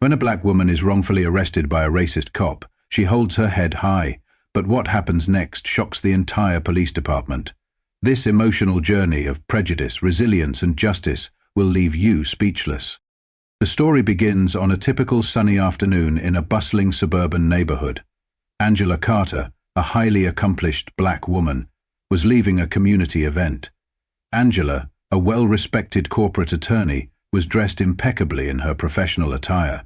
When a black woman is wrongfully arrested by a racist cop, she holds her head high, but what happens next shocks the entire police department. This emotional journey of prejudice, resilience, and justice will leave you speechless. The story begins on a typical sunny afternoon in a bustling suburban neighborhood. Angela Carter, a highly accomplished black woman, was leaving a community event. Angela, a well-respected corporate attorney, was dressed impeccably in her professional attire.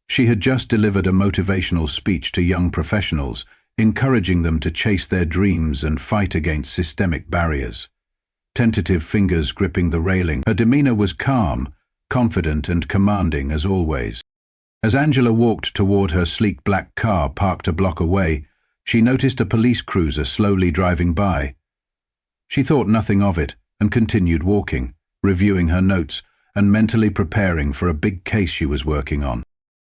She had just delivered a motivational speech to young professionals, encouraging them to chase their dreams and fight against systemic barriers. Tentative fingers gripping the railing, her demeanor was calm, confident and commanding as always. As Angela walked toward her sleek black car parked a block away, she noticed a police cruiser slowly driving by. She thought nothing of it and continued walking, reviewing her notes and mentally preparing for a big case she was working on.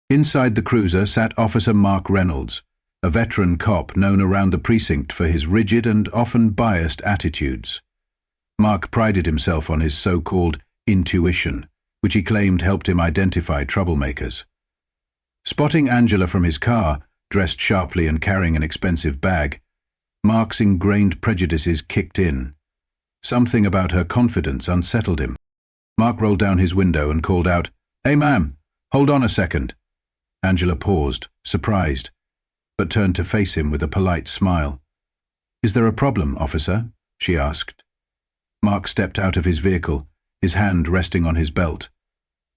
Inside the cruiser sat Officer Mark Reynolds, a veteran cop known around the precinct for his rigid and often biased attitudes. Mark prided himself on his so-called intuition, which he claimed helped him identify troublemakers. Spotting Angela from his car, dressed sharply and carrying an expensive bag, Mark's ingrained prejudices kicked in. Something about her confidence unsettled him. Mark rolled down his window and called out, "Hey, ma'am, hold on a second." Angela paused, surprised, but turned to face him with a polite smile. "Is there a problem, officer?" she asked. Mark stepped out of his vehicle, his hand resting on his belt.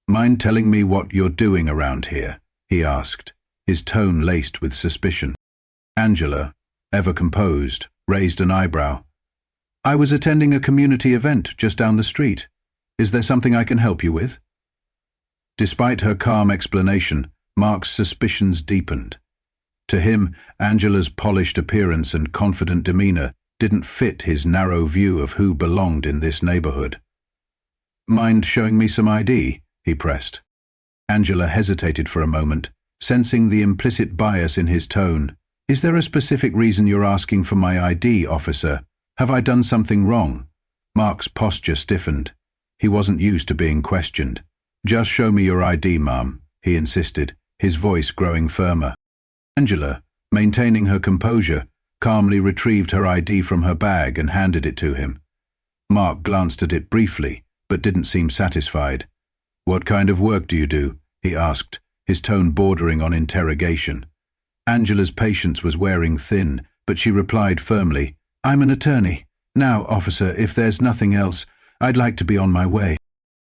"Mind telling me what you're doing around here?" he asked, his tone laced with suspicion. Angela, ever composed, raised an eyebrow. "I was attending a community event just down the street. Is there something I can help you with?" Despite her calm explanation, Mark's suspicions deepened. To him, Angela's polished appearance and confident demeanor didn't fit his narrow view of who belonged in this neighborhood. "Mind showing me some ID?" he pressed. Angela hesitated for a moment, sensing the implicit bias in his tone. "Is there a specific reason you're asking for my ID, officer? Have I done something wrong?" Mark's posture stiffened. He wasn't used to being questioned. "Just show me your ID, ma'am," he insisted, his voice growing firmer. Angela, maintaining her composure, calmly retrieved her ID from her bag and handed it to him. Mark glanced at it briefly, but didn't seem satisfied. "What kind of work do you do?" he asked, his tone bordering on interrogation. Angela's patience was wearing thin, but she replied firmly, "I'm an attorney. Now, officer, if there's nothing else, I'd like to be on my way."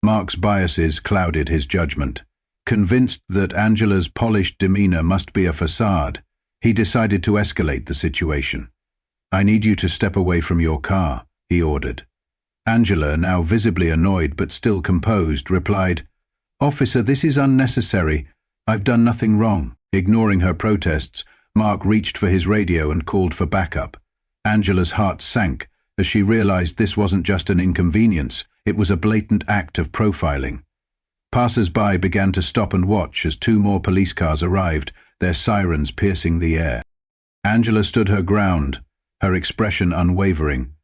Mark's biases clouded his judgment. Convinced that Angela's polished demeanor must be a facade, he decided to escalate the situation. "I need you to step away from your car," he ordered. Angela, now visibly annoyed but still composed, replied, "Officer, this is unnecessary. I've done nothing wrong." Ignoring her protests, Mark reached for his radio and called for backup. Angela's heart sank as she realized this wasn't just an inconvenience, it was a blatant act of profiling. Passers-by began to stop and watch as 2 more police cars arrived, their sirens piercing the air. Angela stood her ground, her expression unwavering.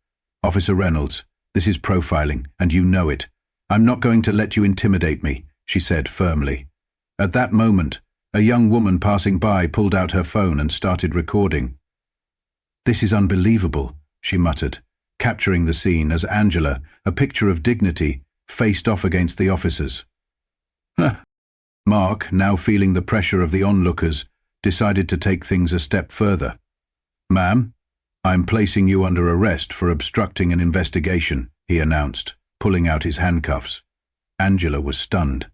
"Officer Reynolds, this is profiling, and you know it. I'm not going to let you intimidate me," she said firmly. At that moment, a young woman passing by pulled out her phone and started recording. "This is unbelievable," she muttered, capturing the scene as Angela, a picture of dignity, faced off against the officers. Mark, now feeling the pressure of the onlookers, decided to take things a step further. "Ma'am, I'm placing you under arrest for obstructing an investigation," he announced, pulling out his handcuffs. Angela was stunned.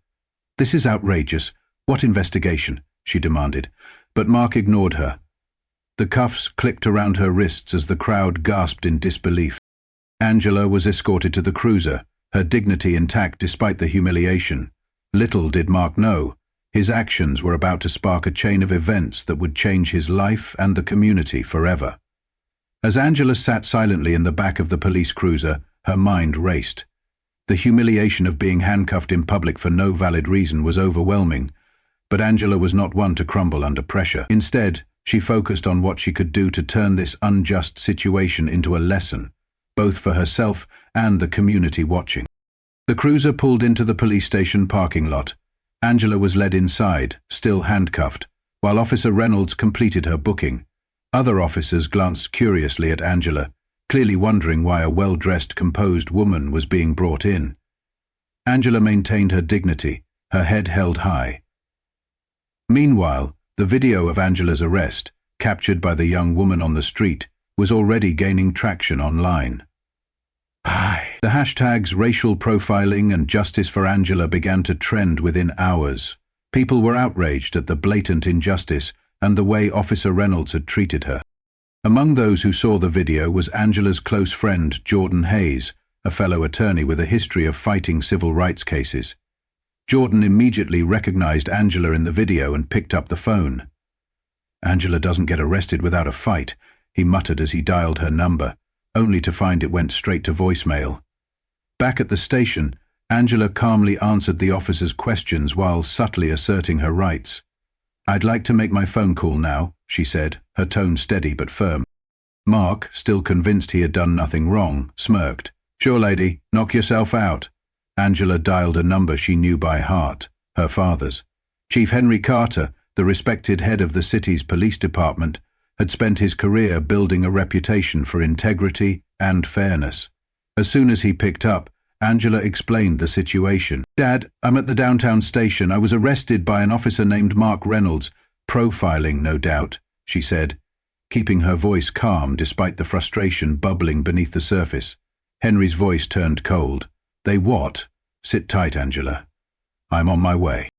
"This is outrageous. What investigation?" she demanded, but Mark ignored her. The cuffs clicked around her wrists as the crowd gasped in disbelief. Angela was escorted to the cruiser, her dignity intact despite the humiliation. Little did Mark know, his actions were about to spark a chain of events that would change his life and the community forever. As Angela sat silently in the back of the police cruiser, her mind raced. The humiliation of being handcuffed in public for no valid reason was overwhelming, but Angela was not one to crumble under pressure. Instead, she focused on what she could do to turn this unjust situation into a lesson, both for herself and the community watching. The cruiser pulled into the police station parking lot. Angela was led inside, still handcuffed, while Officer Reynolds completed her booking. Other officers glanced curiously at Angela, clearly wondering why a well-dressed, composed woman was being brought in. Angela maintained her dignity, her head held high. Meanwhile, the video of Angela's arrest, captured by the young woman on the street, was already gaining traction online. The hashtags racial profiling and justice for Angela began to trend within hours. People were outraged at the blatant injustice and the way Officer Reynolds had treated her. Among those who saw the video was Angela's close friend Jordan Hayes, a fellow attorney with a history of fighting civil rights cases. Jordan immediately recognized Angela in the video and picked up the phone. "Angela doesn't get arrested without a fight," he muttered as he dialed her number, only to find it went straight to voicemail. Back at the station, Angela calmly answered the officer's questions while subtly asserting her rights. "I'd like to make my phone call now," she said, her tone steady but firm. Mark, still convinced he had done nothing wrong, smirked. "Sure, lady, knock yourself out." Angela dialed a number she knew by heart, her father's. Chief Henry Carter, the respected head of the city's police department, had spent his career building a reputation for integrity and fairness. As soon as he picked up, Angela explained the situation. "Dad, I'm at the downtown station. I was arrested by an officer named Mark Reynolds. Profiling, no doubt," she said, keeping her voice calm despite the frustration bubbling beneath the surface. Henry's voice turned cold. "They what? Sit tight, Angela. I'm on my way."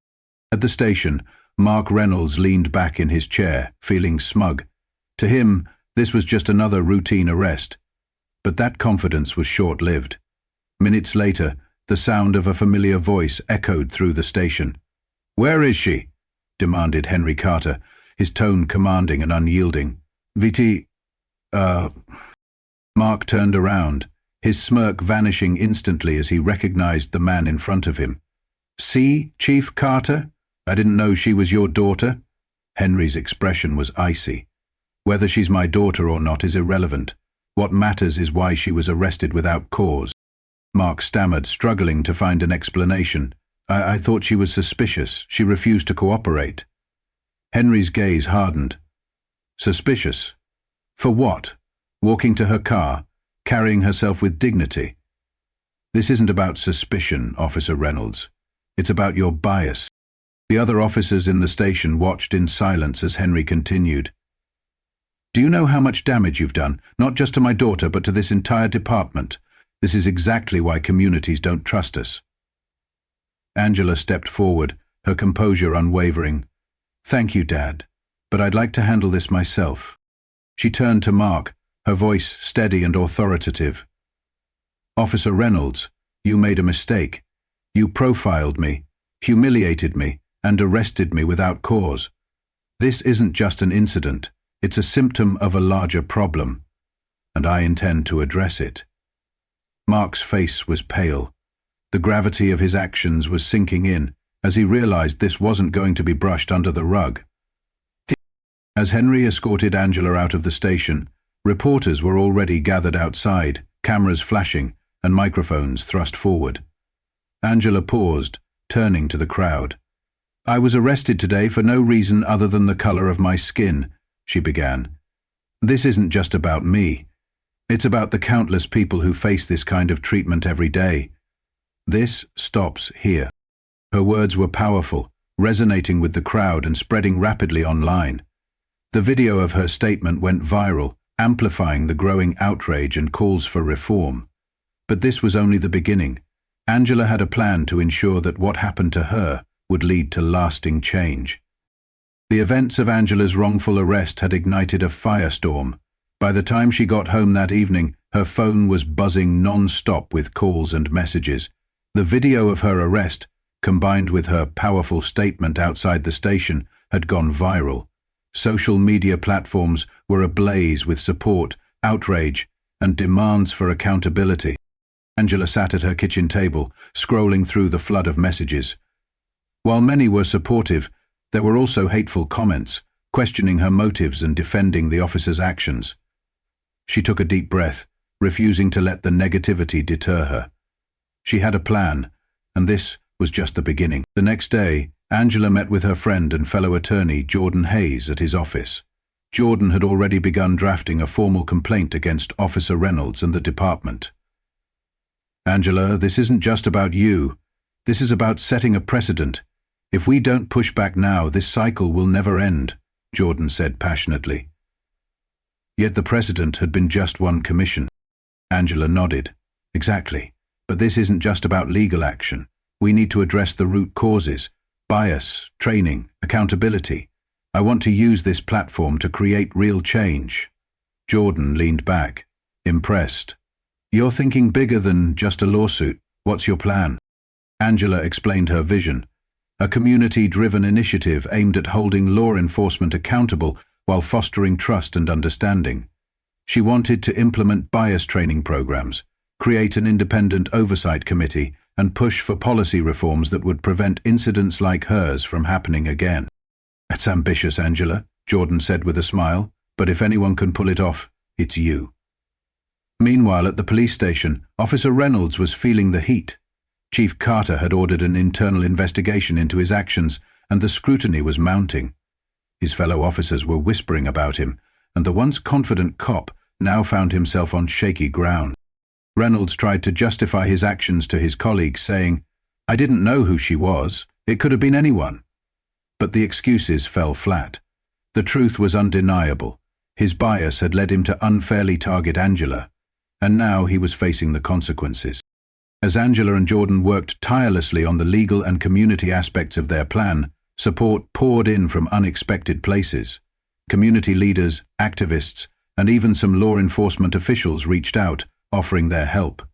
At the station, Mark Reynolds leaned back in his chair, feeling smug. To him, this was just another routine arrest. But that confidence was short-lived. Minutes later, the sound of a familiar voice echoed through the station. "Where is she?" demanded Henry Carter, his tone commanding and unyielding. "VT, Mark turned around, his smirk vanishing instantly as he recognized the man in front of him. "See, Chief Carter? I didn't know she was your daughter." Henry's expression was icy. "Whether she's my daughter or not is irrelevant. What matters is why she was arrested without cause." Mark stammered, struggling to find an explanation. I thought she was suspicious. She refused to cooperate." Henry's gaze hardened. "Suspicious? For what? Walking to her car, carrying herself with dignity? This isn't about suspicion, Officer Reynolds. It's about your bias." The other officers in the station watched in silence as Henry continued. "Do you know how much damage you've done, not just to my daughter, but to this entire department? This is exactly why communities don't trust us." Angela stepped forward, her composure unwavering. "Thank you, Dad, but I'd like to handle this myself." She turned to Mark, her voice steady and authoritative. "Officer Reynolds, you made a mistake. You profiled me, humiliated me, and arrested me without cause. This isn't just an incident, it's a symptom of a larger problem, and I intend to address it." Mark's face was pale. The gravity of his actions was sinking in, as he realized this wasn't going to be brushed under the rug. As Henry escorted Angela out of the station, reporters were already gathered outside, cameras flashing and microphones thrust forward. Angela paused, turning to the crowd. "I was arrested today for no reason other than the color of my skin," she began. "This isn't just about me. It's about the countless people who face this kind of treatment every day. This stops here." Her words were powerful, resonating with the crowd and spreading rapidly online. The video of her statement went viral, amplifying the growing outrage and calls for reform. But this was only the beginning. Angela had a plan to ensure that what happened to her would lead to lasting change. The events of Angela's wrongful arrest had ignited a firestorm. By the time she got home that evening, her phone was buzzing non-stop with calls and messages. The video of her arrest, combined with her powerful statement outside the station, had gone viral. Social media platforms were ablaze with support, outrage, and demands for accountability. Angela sat at her kitchen table, scrolling through the flood of messages. While many were supportive, there were also hateful comments, questioning her motives and defending the officer's actions. She took a deep breath, refusing to let the negativity deter her. She had a plan, and this was just the beginning. The next day, Angela met with her friend and fellow attorney Jordan Hayes at his office. Jordan had already begun drafting a formal complaint against Officer Reynolds and the department. "Angela, this isn't just about you. This is about setting a precedent. If we don't push back now, this cycle will never end," Jordan said passionately. Yet the precedent had been just one commission. Angela nodded. "Exactly. But this isn't just about legal action. We need to address the root causes: bias, training, accountability. I want to use this platform to create real change." Jordan leaned back, impressed. "You're thinking bigger than just a lawsuit. What's your plan?" Angela explained her vision: a community-driven initiative aimed at holding law enforcement accountable while fostering trust and understanding. She wanted to implement bias training programs, create an independent oversight committee, and push for policy reforms that would prevent incidents like hers from happening again. "That's ambitious, Angela," Jordan said with a smile, "but if anyone can pull it off, it's you." Meanwhile, at the police station, Officer Reynolds was feeling the heat. Chief Carter had ordered an internal investigation into his actions, and the scrutiny was mounting. His fellow officers were whispering about him, and the once confident cop now found himself on shaky ground. Reynolds tried to justify his actions to his colleagues, saying, "I didn't know who she was. It could have been anyone." But the excuses fell flat. The truth was undeniable. His bias had led him to unfairly target Angela, and now he was facing the consequences. As Angela and Jordan worked tirelessly on the legal and community aspects of their plan, support poured in from unexpected places. Community leaders, activists, and even some law enforcement officials reached out, offering their help.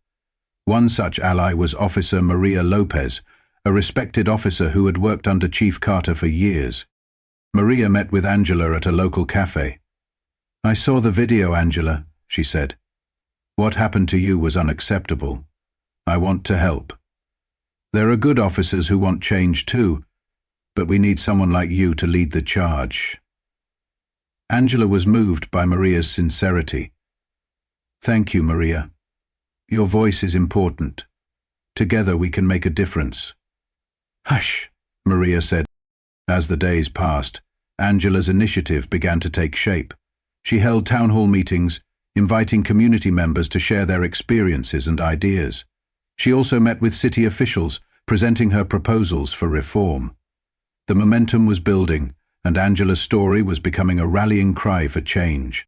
One such ally was Officer Maria Lopez, a respected officer who had worked under Chief Carter for years. Maria met with Angela at a local cafe. "I saw the video, Angela," she said. "What happened to you was unacceptable. I want to help. There are good officers who want change too, but we need someone like you to lead the charge." Angela was moved by Maria's sincerity. "Thank you, Maria. Your voice is important. Together we can make a difference." "Hush," Maria said. As the days passed, Angela's initiative began to take shape. She held town hall meetings, inviting community members to share their experiences and ideas. She also met with city officials, presenting her proposals for reform. The momentum was building, and Angela's story was becoming a rallying cry for change.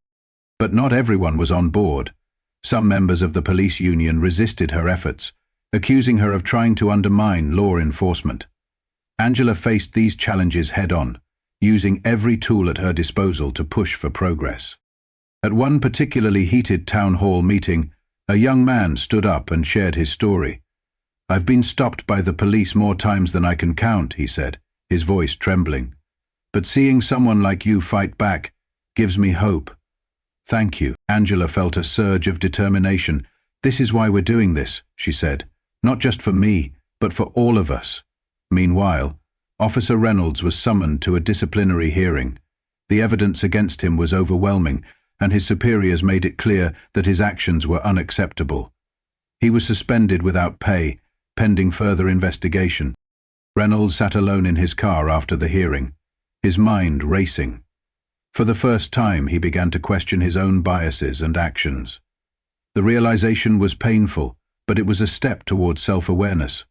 But not everyone was on board. Some members of the police union resisted her efforts, accusing her of trying to undermine law enforcement. Angela faced these challenges head-on, using every tool at her disposal to push for progress. At one particularly heated town hall meeting, a young man stood up and shared his story. "I've been stopped by the police more times than I can count," he said, his voice trembling. "But seeing someone like you fight back gives me hope." "Thank you." Angela felt a surge of determination. "This is why we're doing this," she said. "Not just for me, but for all of us." Meanwhile, Officer Reynolds was summoned to a disciplinary hearing. The evidence against him was overwhelming, and his superiors made it clear that his actions were unacceptable. He was suspended without pay, pending further investigation. Reynolds sat alone in his car after the hearing, his mind racing. For the first time, he began to question his own biases and actions. The realization was painful, but it was a step toward self-awareness.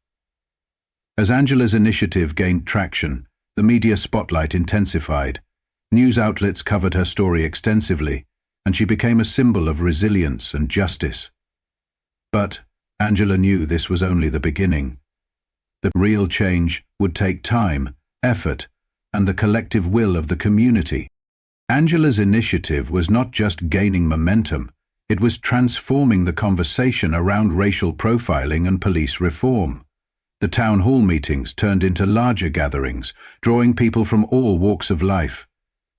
As Angela's initiative gained traction, the media spotlight intensified. News outlets covered her story extensively, and she became a symbol of resilience and justice. But Angela knew this was only the beginning. The real change would take time, effort, and the collective will of the community. Angela's initiative was not just gaining momentum, it was transforming the conversation around racial profiling and police reform. The town hall meetings turned into larger gatherings, drawing people from all walks of life.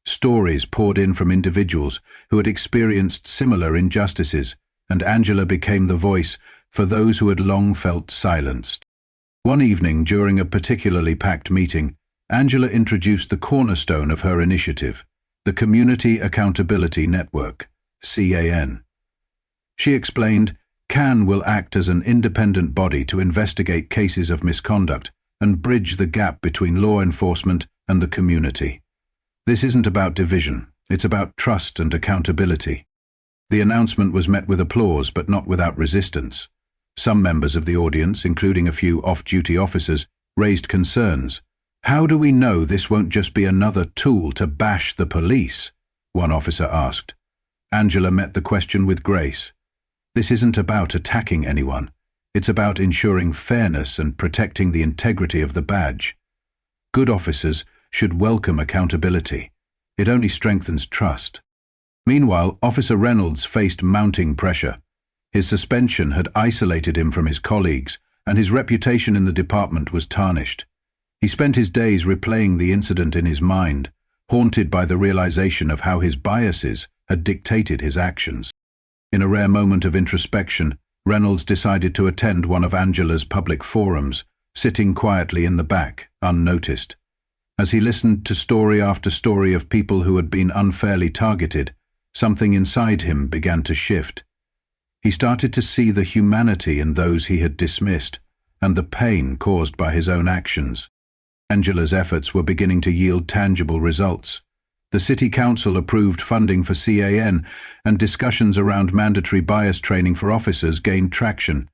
Stories poured in from individuals who had experienced similar injustices, and Angela became the voice for those who had long felt silenced. One evening, during a particularly packed meeting, Angela introduced the cornerstone of her initiative, the Community Accountability Network, CAN. She explained, CAN will act as an independent body to investigate cases of misconduct and bridge the gap between law enforcement and the community. This isn't about division, it's about trust and accountability. The announcement was met with applause, but not without resistance. Some members of the audience, including a few off-duty officers, raised concerns. "How do we know this won't just be another tool to bash the police?" one officer asked. Angela met the question with grace. "This isn't about attacking anyone. It's about ensuring fairness and protecting the integrity of the badge. Good officers should welcome accountability. It only strengthens trust." Meanwhile, Officer Reynolds faced mounting pressure. His suspension had isolated him from his colleagues, and his reputation in the department was tarnished. He spent his days replaying the incident in his mind, haunted by the realization of how his biases had dictated his actions. In a rare moment of introspection, Reynolds decided to attend one of Angela's public forums, sitting quietly in the back, unnoticed. As he listened to story after story of people who had been unfairly targeted, something inside him began to shift. He started to see the humanity in those he had dismissed, and the pain caused by his own actions. Angela's efforts were beginning to yield tangible results. The City Council approved funding for CAN, and discussions around mandatory bias training for officers gained traction.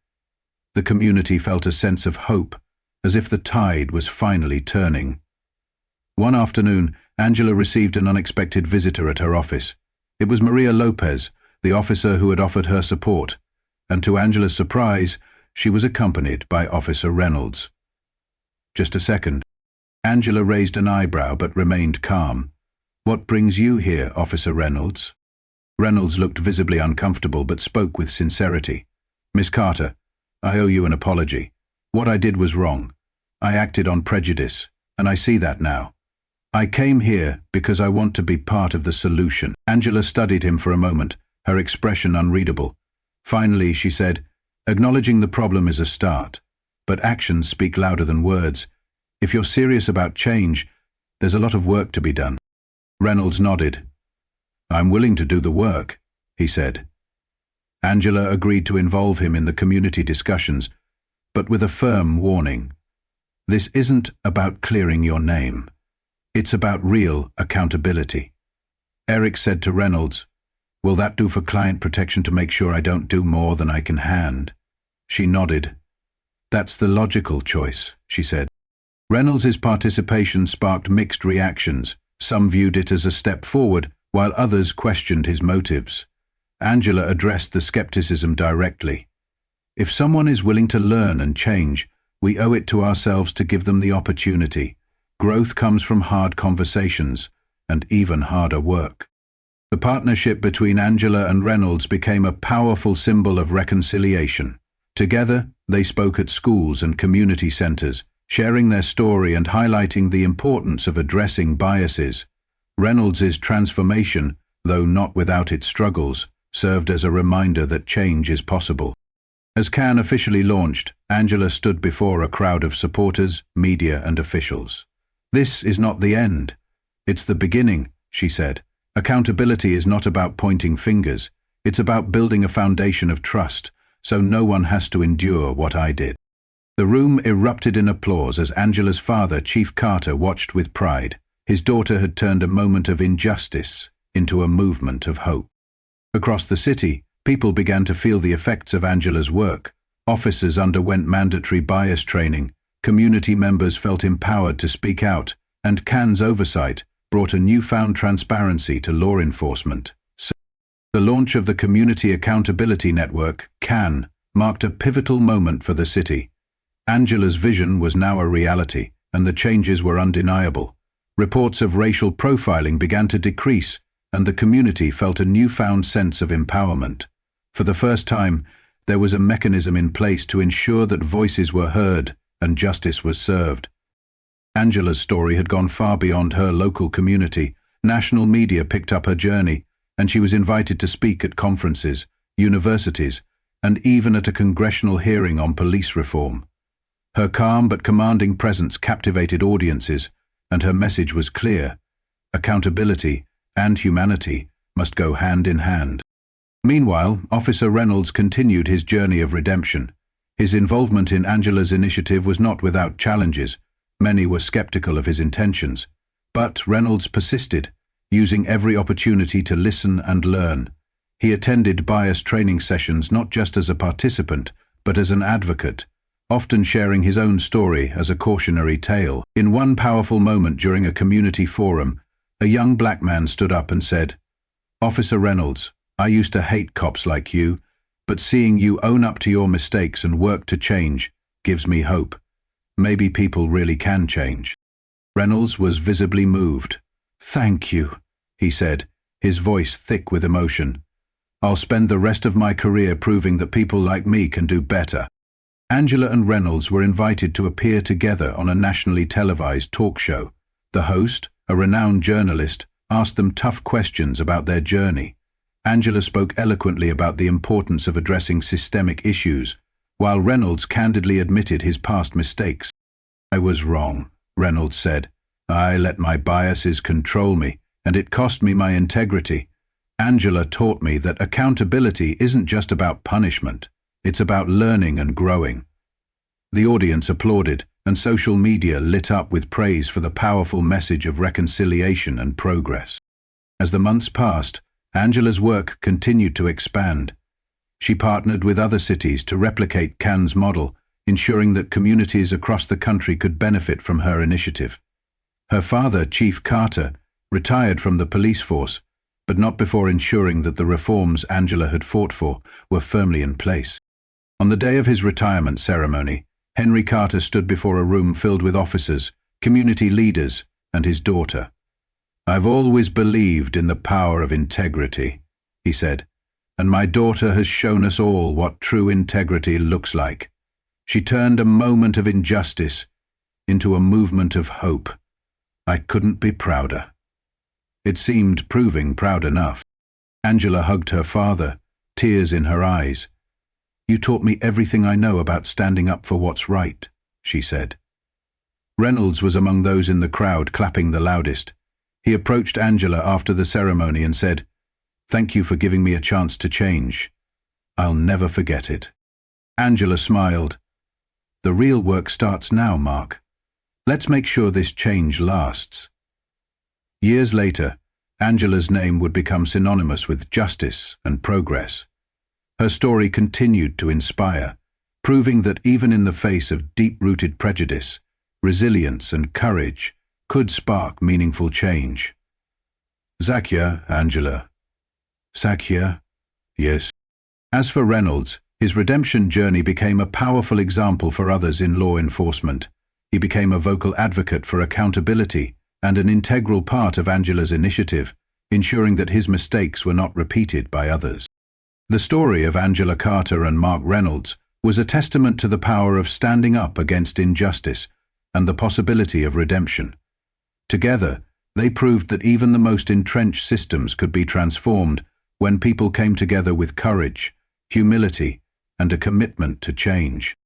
The community felt a sense of hope, as if the tide was finally turning. One afternoon, Angela received an unexpected visitor at her office. It was Maria Lopez, the officer who had offered her support, and to Angela's surprise, she was accompanied by Officer Reynolds. "Just a second." Angela raised an eyebrow but remained calm. "What brings you here, Officer Reynolds?" Reynolds looked visibly uncomfortable but spoke with sincerity. "Miss Carter, I owe you an apology. What I did was wrong. I acted on prejudice, and I see that now. I came here because I want to be part of the solution." Angela studied him for a moment, her expression unreadable. Finally, she said, "Acknowledging the problem is a start, but actions speak louder than words. If you're serious about change, there's a lot of work to be done." Reynolds nodded. "I'm willing to do the work," he said. Angela agreed to involve him in the community discussions, but with a firm warning. "This isn't about clearing your name. It's about real accountability." Eric said to Reynolds, "Will that do for client protection to make sure I don't do more than I can hand?" She nodded. "That's the logical choice," she said. Reynolds' participation sparked mixed reactions. Some viewed it as a step forward, while others questioned his motives. Angela addressed the skepticism directly. "If someone is willing to learn and change, we owe it to ourselves to give them the opportunity. Growth comes from hard conversations, and even harder work." The partnership between Angela and Reynolds became a powerful symbol of reconciliation. Together, they spoke at schools and community centers, sharing their story and highlighting the importance of addressing biases. Reynolds' transformation, though not without its struggles, served as a reminder that change is possible. As CAN officially launched, Angela stood before a crowd of supporters, media, and officials. "This is not the end. It's the beginning," she said. "Accountability is not about pointing fingers. It's about building a foundation of trust, so no one has to endure what I did." The room erupted in applause as Angela's father, Chief Carter, watched with pride. His daughter had turned a moment of injustice into a movement of hope. Across the city, people began to feel the effects of Angela's work. Officers underwent mandatory bias training, community members felt empowered to speak out, and CAN's oversight brought a newfound transparency to law enforcement. So, the launch of the Community Accountability Network, CAN, marked a pivotal moment for the city. Angela's vision was now a reality, and the changes were undeniable. Reports of racial profiling began to decrease, and the community felt a newfound sense of empowerment. For the first time, there was a mechanism in place to ensure that voices were heard and justice was served. Angela's story had gone far beyond her local community. National media picked up her journey, and she was invited to speak at conferences, universities, and even at a congressional hearing on police reform. Her calm but commanding presence captivated audiences, and her message was clear: accountability and humanity must go hand in hand. Meanwhile, Officer Reynolds continued his journey of redemption. His involvement in Angela's initiative was not without challenges. Many were skeptical of his intentions. But Reynolds persisted, using every opportunity to listen and learn. He attended bias training sessions not just as a participant, but as an advocate, often sharing his own story as a cautionary tale. In one powerful moment during a community forum, a young black man stood up and said, "Officer Reynolds, I used to hate cops like you, but seeing you own up to your mistakes and work to change gives me hope. Maybe people really can change." Reynolds was visibly moved. "Thank you," he said, his voice thick with emotion. "I'll spend the rest of my career proving that people like me can do better." Angela and Reynolds were invited to appear together on a nationally televised talk show. The host, a renowned journalist, asked them tough questions about their journey. Angela spoke eloquently about the importance of addressing systemic issues, while Reynolds candidly admitted his past mistakes. "I was wrong," Reynolds said. "I let my biases control me, and it cost me my integrity. Angela taught me that accountability isn't just about punishment. It's about learning and growing." The audience applauded, and social media lit up with praise for the powerful message of reconciliation and progress. As the months passed, Angela's work continued to expand. She partnered with other cities to replicate Cannes' model, ensuring that communities across the country could benefit from her initiative. Her father, Chief Carter, retired from the police force, but not before ensuring that the reforms Angela had fought for were firmly in place. On the day of his retirement ceremony, Henry Carter stood before a room filled with officers, community leaders, and his daughter. "I've always believed in the power of integrity," he said, "and my daughter has shown us all what true integrity looks like. She turned a moment of injustice into a movement of hope. I couldn't be prouder." It seemed proving proud enough. Angela hugged her father, tears in her eyes. "You taught me everything I know about standing up for what's right," she said. Reynolds was among those in the crowd clapping the loudest. He approached Angela after the ceremony and said, "Thank you for giving me a chance to change. I'll never forget it." Angela smiled. "The real work starts now, Mark. Let's make sure this change lasts." Years later, Angela's name would become synonymous with justice and progress. Her story continued to inspire, proving that even in the face of deep-rooted prejudice, resilience and courage could spark meaningful change. Zakia, Angela. Zakia? Yes. As for Reynolds, his redemption journey became a powerful example for others in law enforcement. He became a vocal advocate for accountability and an integral part of Angela's initiative, ensuring that his mistakes were not repeated by others. The story of Angela Carter and Mark Reynolds was a testament to the power of standing up against injustice and the possibility of redemption. Together, they proved that even the most entrenched systems could be transformed when people came together with courage, humility, and a commitment to change.